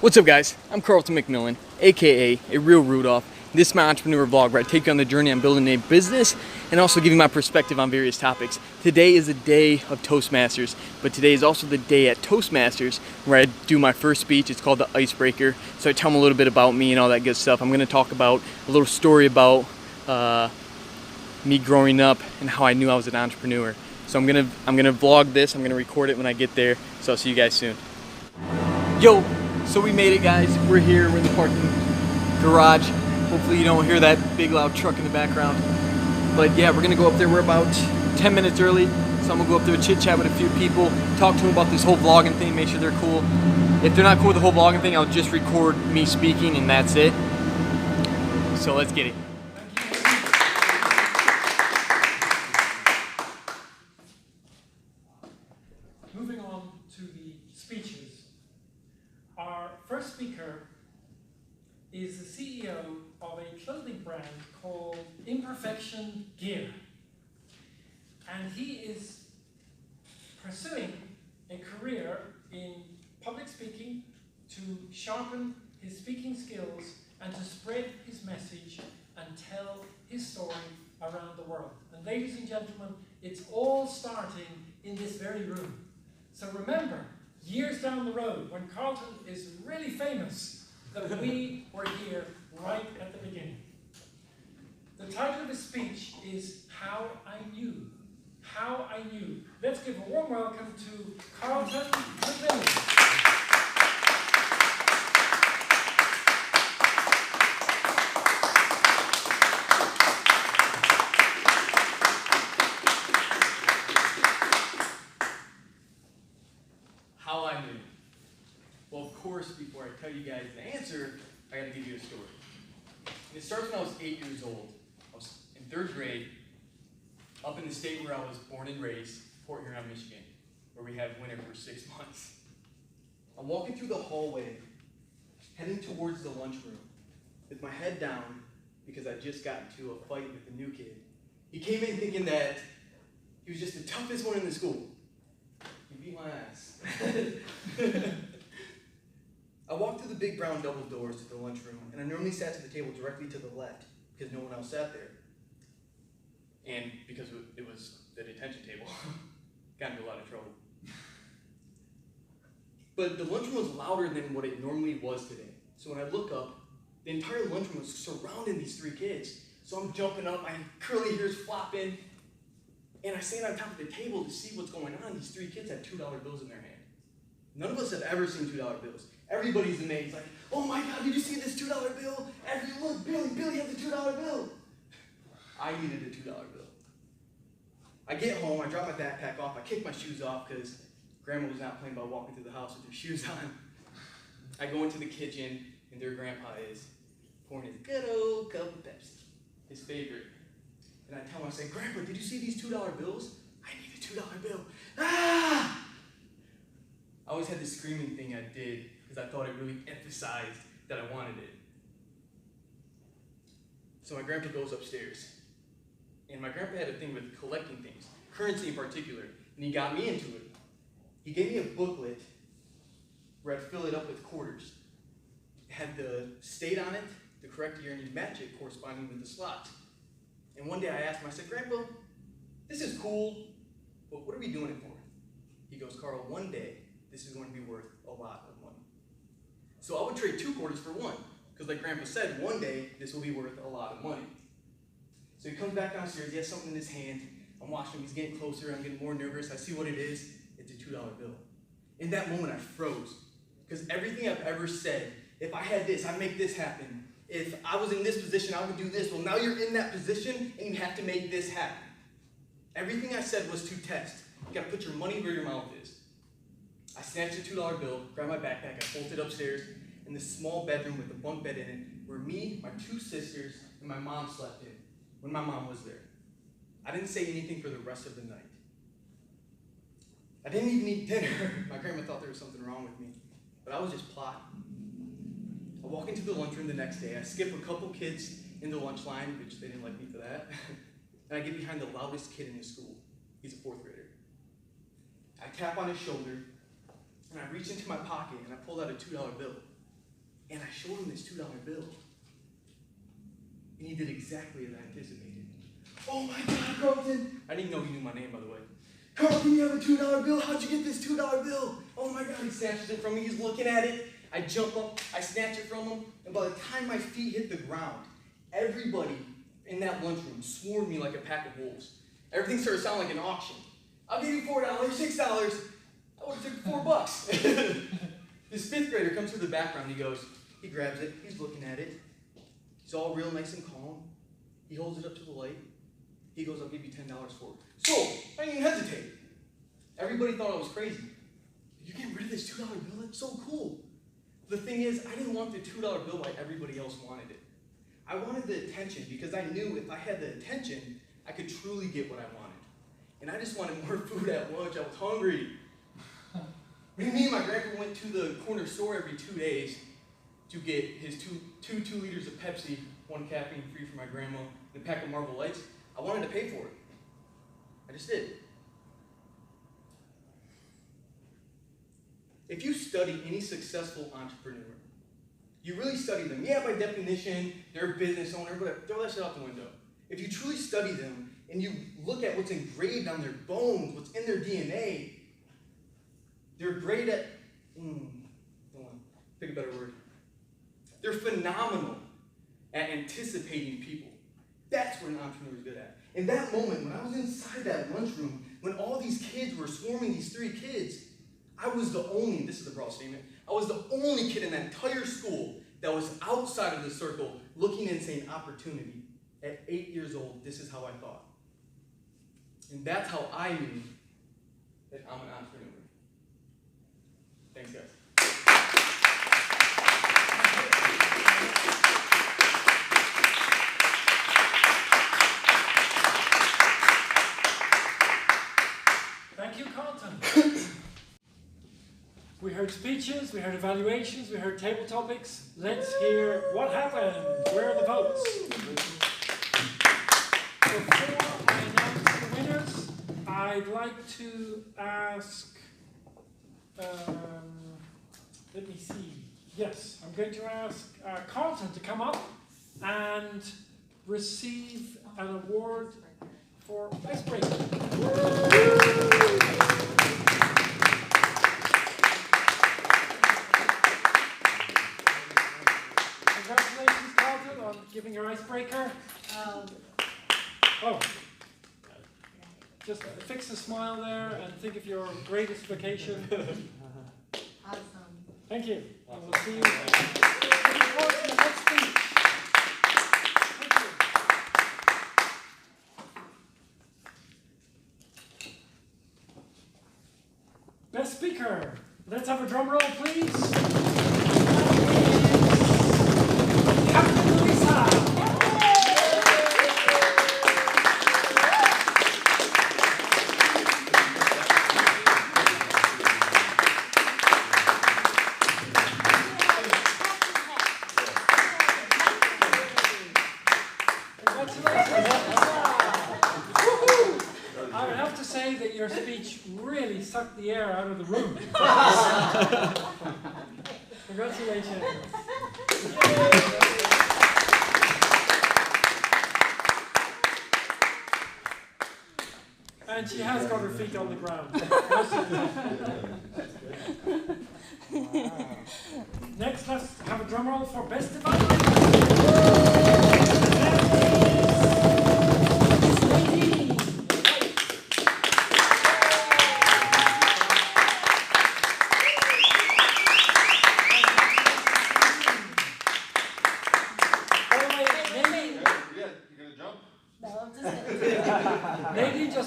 What's up, guys? I'm Carlton McMillan, aka a real Rudolph. This is my entrepreneur vlog where I take you on the journey on building a business and also give you my perspective on various topics. Today is the day of Toastmasters, but today is also the day at Toastmasters where I do my first speech. It's called the icebreaker. So I tell them a little bit about me and all that good stuff. I'm going to talk about a little story about me growing up and how I knew I was an entrepreneur. So I'm gonna vlog this. I'm gonna record it when I get there. So I'll see you guys soon. Yo. So we made it, guys. We're here, we're in the parking garage. Hopefully you don't hear that big loud truck in the background. But yeah, we're gonna go up there. We're about 10 minutes early. So I'm gonna go up there and chit chat with a few people, talk to them about this whole vlogging thing, make sure they're cool. If they're not cool with the whole vlogging thing, I'll just record me speaking and that's it. So let's get it. Moving on to the speeches. Our first speaker is the CEO of a clothing brand called Imperfection Gear. And he is pursuing a career in public speaking to sharpen his speaking skills and to spread his message and tell his story around the world. And ladies and gentlemen, it's all starting in this very room. So remember, years down the road, when Carlton is really famous, that we were here right at the beginning. The title of his speech is How I Knew. How I Knew. Let's give a warm welcome to Carlton McMillan. How I knew. Well, of course, before I tell you guys the answer, I gotta give you a story. And it starts when I was 8 years old. I was in 3rd grade, up in the state where I was born and raised, Port Huron, Michigan, where we have winter for 6 months. I'm walking through the hallway, heading towards the lunchroom, with my head down because I just got into a fight with a new kid. He came in thinking that he was just the toughest one in the school. He beat my ass. I walked through the big brown double doors to the lunchroom, and I normally sat to the table directly to the left because no one else sat there. And because it was the detention table, got into a lot of trouble. But the lunchroom was louder than what it normally was today. So when I look up, the entire lunchroom was surrounding these 3 kids. So I'm jumping up, my curly hair's flopping, and I stand on top of the table to see what's going on. These 3 kids had $2 bills in their hand. None of us have ever seen $2 bills. Everybody's amazed, like, oh my God, did you see this $2 bill? Look, Billy has a $2 bill. I needed a $2 bill. I get home, I drop my backpack off, I kick my shoes off because Grandma was not playing about walking through the house with her shoes on. I go into the kitchen, and their grandpa is pouring his good old cup of Pepsi, his favorite. And I tell him, I say, Grandpa, did you see these $2 bills? I need a $2 bill. Ah! I always had this screaming thing I did because I thought it really emphasized that I wanted it. So my grandpa goes upstairs. And my grandpa had a thing with collecting things, currency in particular, and he got me into it. He gave me a booklet where I'd fill it up with quarters. It had the state on it, the correct year, and you'd match it corresponding with the slots. And one day I asked him, I said, Grandpa, this is cool, but what are we doing it for? He goes, Carl, one day, this is going to be worth a lot of money. So I would trade 2 quarters for 1, because like Grandpa said, one day, this will be worth a lot of money. So he comes back downstairs, he has something in his hand. I'm watching him, he's getting closer, I'm getting more nervous. I see what it is, it's a $2 bill. In that moment, I froze, because everything I've ever said, if I had this, I'd make this happen. If I was in this position, I would do this. Well, now you're in that position, and you have to make this happen. Everything I said was to test. You gotta put your money where your mouth is. I snatched a $2 bill, grabbed my backpack, I bolted upstairs in this small bedroom with a bunk bed in it, where me, my 2 sisters, and my mom slept in, when my mom was there. I didn't say anything for the rest of the night. I didn't even eat dinner. My grandma thought there was something wrong with me, but I was just plotting. I walk into the lunchroom the next day. I skip a couple kids in the lunch line, which they didn't like me for that, and I get behind the loudest kid in the school. He's a 4th grader. I tap on his shoulder, and I reach into my pocket, and I pulled out a $2 bill. And I showed him this $2 bill. And he did exactly as I anticipated. Oh my God, Carlton! I didn't even know he knew my name, by the way. Carlton, you have a $2 bill? How'd you get this $2 bill? Oh my God, he snatches it from me. He's looking at it. I jump up, I snatch it from him, and by the time my feet hit the ground, everybody in that lunchroom swarmed me like a pack of wolves. Everything started sounding like an auction. I'll give you $4, $6. I would have took $4. This 5th grader comes through the background. He grabs it. He's looking at it. He's all real nice and calm. He holds it up to the light. He goes, I'll give you $10 for it. So I didn't even hesitate. Everybody thought I was crazy. You're getting rid of this $2 bill? That's so cool. The thing is, I didn't want the $2 bill like everybody else wanted it. I wanted the attention because I knew if I had the attention, I could truly get what I wanted. And I just wanted more food at lunch. I was hungry. Me and my grandpa went to the corner store every 2 days to get his two liters of Pepsi, 1 caffeine free for my grandma, and a pack of Marble Lights. I wanted to pay for it. I just did. If you study any successful entrepreneur, you really study them. Yeah, by definition, they're a business owner, but throw that shit out the window. If you truly study them and you look at what's engraved on their bones, what's in their DNA, they're great at, hold on, pick a better word. They're phenomenal at anticipating people. That's what an entrepreneur is good at. In that moment, when I was inside that lunchroom, when all these kids were swarming these 3 kids, I was the only, this is the broad statement, I was the only kid in that entire school that was outside of the circle looking and saying opportunity. At 8 years old, this is how I thought. And that's how I knew that I'm an entrepreneur. Thanks, guys. Thank you, Carlton. We heard speeches, we heard evaluations, we heard table topics. Let's hear what happened. Where are the votes? Before I announce the winners, I'd like to ask, let me see. Yes, I'm going to ask Carlton to come up and receive an award for icebreaker. Congratulations, Carlton, on giving your icebreaker. Just fix a smile there and think of your greatest vacation. Awesome. Thank you. And we'll see you. Looking forward to the next speech. Thank you. Best speaker. Let's have a drum roll, please. Captain Lisa. Your speech really sucked the air out of the room. Congratulations. And she has got her feet on the ground. Wow. Next, let's have a drum roll for Best Evaluator.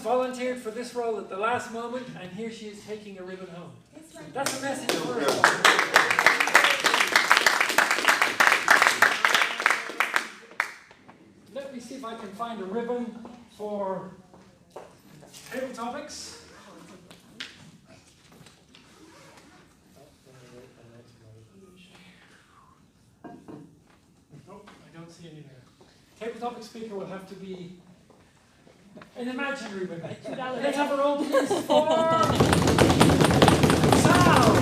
Volunteered for this role at the last moment, and here she is taking a ribbon home. That's a message for her. Let me see if I can find a ribbon for table topics. Nope, I don't see any there. Table topic speaker will have to be an imaginary ribbon. Let's have a roll, please, for Sal.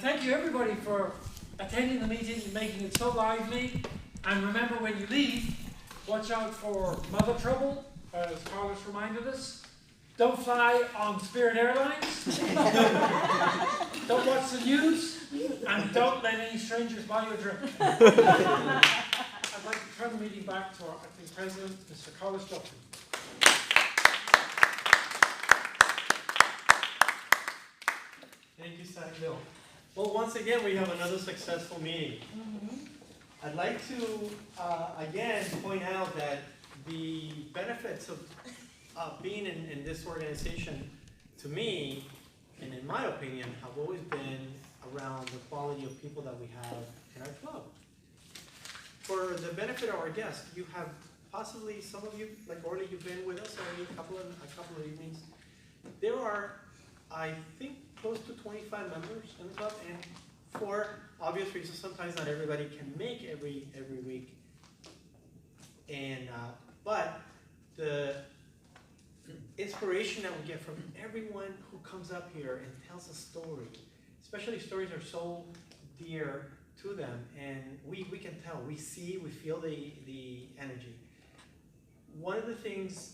And thank you everybody for attending the meeting and making it so lively. And remember, when you leave, watch out for mother trouble, as Carlos reminded us. Don't fly on Spirit Airlines. Don't watch the news. And don't let any strangers buy you a drink. I'd like to turn the meeting back to our acting president, Mr. Carlos Duffy. Thank you, Bill. Well, once again, we have another successful meeting. I'd like to, again, point out that the benefits of being in this organization, to me, and in my opinion, have always been around the quality of people that we have in our club. For the benefit of our guests, you have possibly, some of you, like Orly, you've been with us already a couple of evenings. There are, I think, close to 25 members in the club, and for obvious reasons, sometimes not everybody can make every week. And but the inspiration that we get from everyone who comes up here and tells a story, especially stories are so dear to them, and we can tell, we see, we feel the energy. One of the things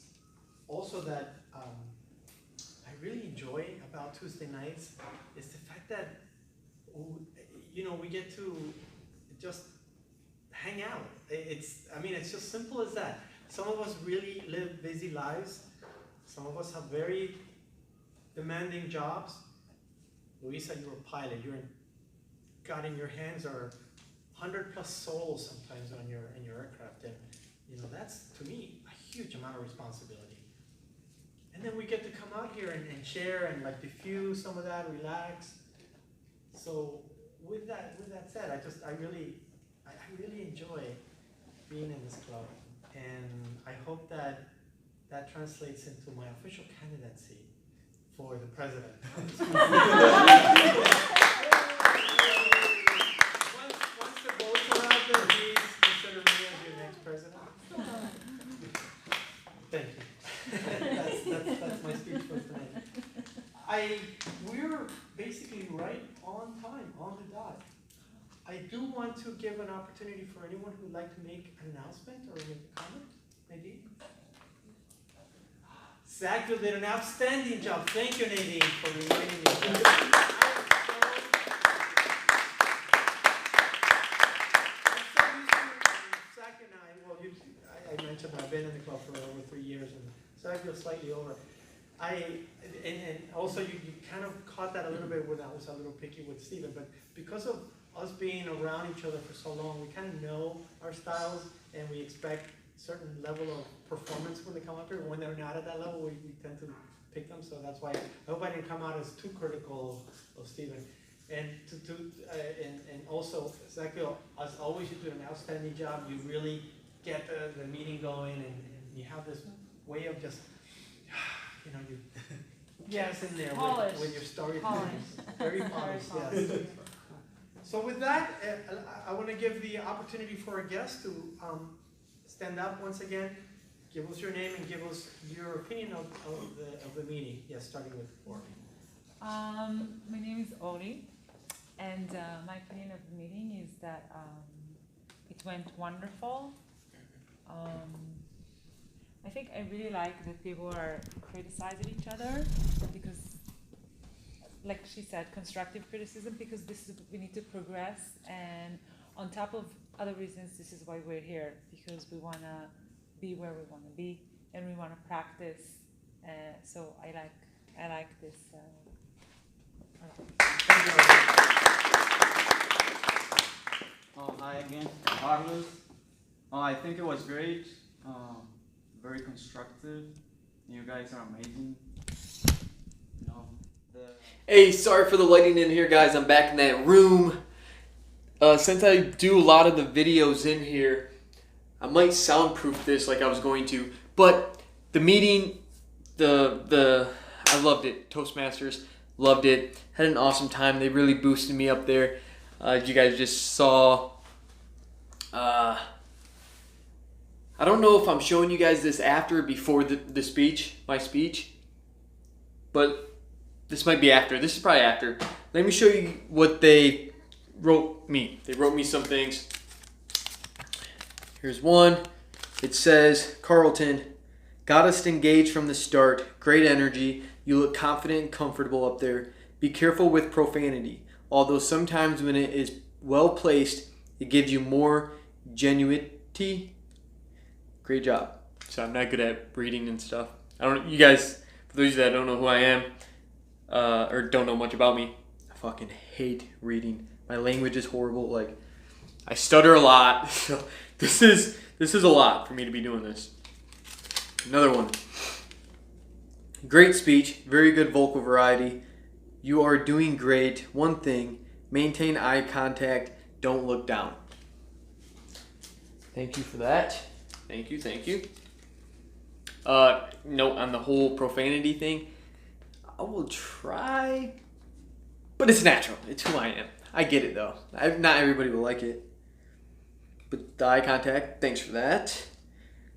also that I really enjoy about Tuesday nights is the fact that, you know, we get to just hang out. I mean, it's just simple as that. Some of us really live busy lives. Some of us have very demanding jobs. Luisa, you're a pilot. God, in your hands are 100+ souls sometimes in your aircraft, and you know that's, to me, a huge amount of responsibility. And then we get to come out here and share and like diffuse some of that, relax. So with that said, I really enjoy being in this club, and I hope that translates into my official candidacy for the president. Once the votes are out there, please consider me as your next president. Thank you. That's my speech for tonight. We're basically right on time, on the dot. I do want to give an opportunity for anyone who'd like to make an announcement or make a comment. Nadine? Zach, you did an outstanding job. Thank you, Nadine, for reminding me of that. Zach and I mentioned I've been in the club for over 3 years, and so I feel slightly over. And also you kind of caught that a little bit when I was a little picky with Stephen, but because of us being around each other for so long, we kind of know our styles, and we expect certain level of performance when they come up here. When they're not at that level, we tend to pick them. So that's why I hope I didn't come out as too critical of Stephen. And and also, Zach, as always, you do an outstanding job. You really get the meeting going, and you have this way of just, you know, you yes in there with your storytelling. Very polished, yes. So with that, I want to give the opportunity for our guests to stand up once again, give us your name, and give us your opinion of the meeting. Yes, starting with Ori. My name is Ori, and my opinion of the meeting is that it went wonderful. I think I really like that people are criticizing each other, because, like she said, constructive criticism, because we need to progress, and on top of other reasons, this is why we're here, because we want to be where we want to be, and we want to practice. So I like this. Hi again, Carlos. I think it was great, very constructive. You guys are amazing. Hey, sorry for the lighting in here, guys. I'm back in that room. Since I do a lot of the videos in here, I might soundproof this like I was going to. But the meeting, I loved it. Toastmasters, loved it. Had an awesome time. They really boosted me up there. You guys just saw. I don't know if I'm showing you guys this after or before the speech, my speech. But this might be after. This is probably after. let me show you what they wrote me. They wrote me some things. Here's one. It says, Carlton, got us engaged from the start. Great energy. You look confident and comfortable up there. Be careful with profanity. Although sometimes when it is well placed, it gives you more genuinity. Great job. So I'm not good at reading and stuff. You guys, for those of you that don't know who I am, or don't know much about me, I fucking hate reading. My language is horrible. Like, I stutter a lot. So this is a lot for me to be doing this. Another one. Great speech, very good vocal variety. You are doing great. One thing, maintain eye contact. Don't look down. Thank you for that. Thank you. Note on the whole profanity thing. I will try, but it's natural. It's who I am. I get it though. Not everybody will like it. But the eye contact, thanks for that.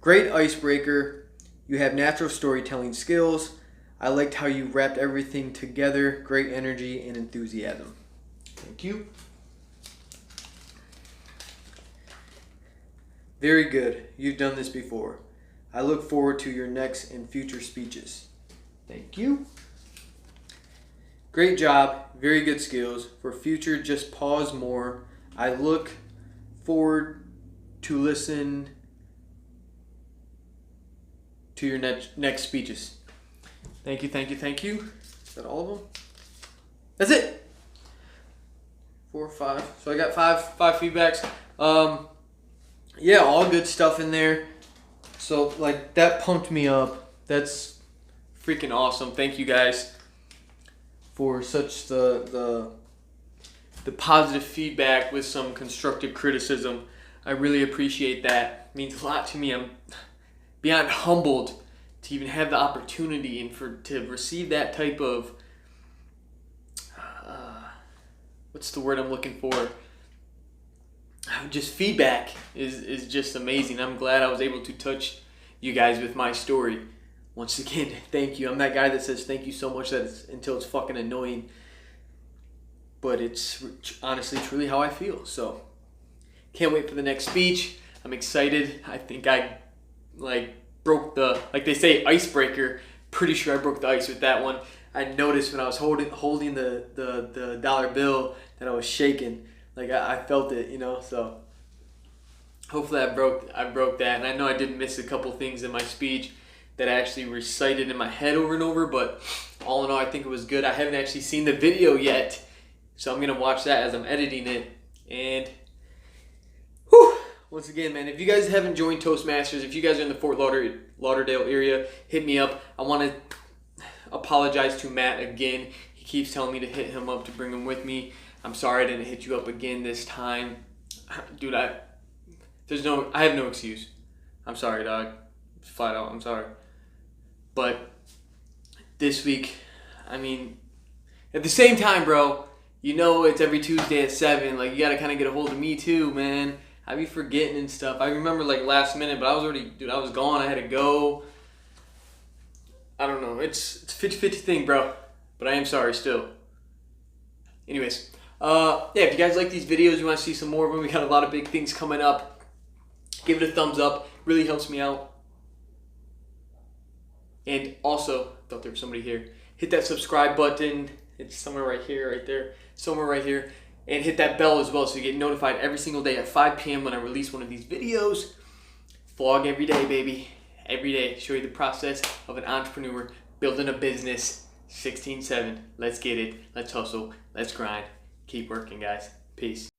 Great icebreaker. You have natural storytelling skills. I liked how you wrapped everything together. Great energy and enthusiasm. Thank you. Very good. You've done this before. I look forward to your next and future speeches. Thank you. Great job. Very good skills. For future, just pause more. I look forward to listen to your next speeches. Thank you. Is that all of them? That's it. 4 or 5. So I got five feedbacks. Yeah, all good stuff in there. So like that pumped me up. That's freaking awesome. Thank you guys for such the positive feedback with some constructive criticism. I really appreciate that. It means a lot to me. I'm beyond humbled to even have the opportunity and to receive that type of what's the word I'm looking for? Just feedback is just amazing. I'm glad I was able to touch you guys with my story. Once again, thank you. I'm that guy that says thank you so much until it's fucking annoying. But it's honestly truly how I feel. So can't wait for the next speech. I'm excited. I think I broke the, like they say, icebreaker. Pretty sure I broke the ice with that one. I noticed when I was holding the dollar bill that I was shaking. Like I felt it, so hopefully I broke that. And I know I did miss a couple things in my speech that I actually recited in my head over and over, but all in all, I think it was good. I haven't actually seen the video yet, so I'm gonna watch that as I'm editing it. And once again, man, if you guys haven't joined Toastmasters, if you guys are in the Fort Lauderdale area, hit me up. I want to apologize to Matt again. He keeps telling me to hit him up to bring him with me. I'm sorry I didn't hit you up again this time. Dude, I have no excuse. I'm sorry, dog. Flat out, I'm sorry. But this week, I mean, at the same time, bro, it's every Tuesday at 7. Like, you got to kind of get a hold of me too, man. I be forgetting and stuff. I remember like last minute, but I was gone. I had to go. I don't know. It's a 50-50 thing, bro. But I am sorry still. Anyways, yeah, if you guys like these videos, you want to see some more of them, we got a lot of big things coming up. Give it a thumbs up. Really helps me out. And also, I thought there was somebody here. Hit that subscribe button. It's somewhere right here, right there. Somewhere right here. And hit that bell as well so you get notified every single day at 5 p.m. when I release one of these videos. Vlog every day, baby. Every day. Show you the process of an entrepreneur building a business. 16/7. Let's get it. Let's hustle. Let's grind. Keep working, guys. Peace.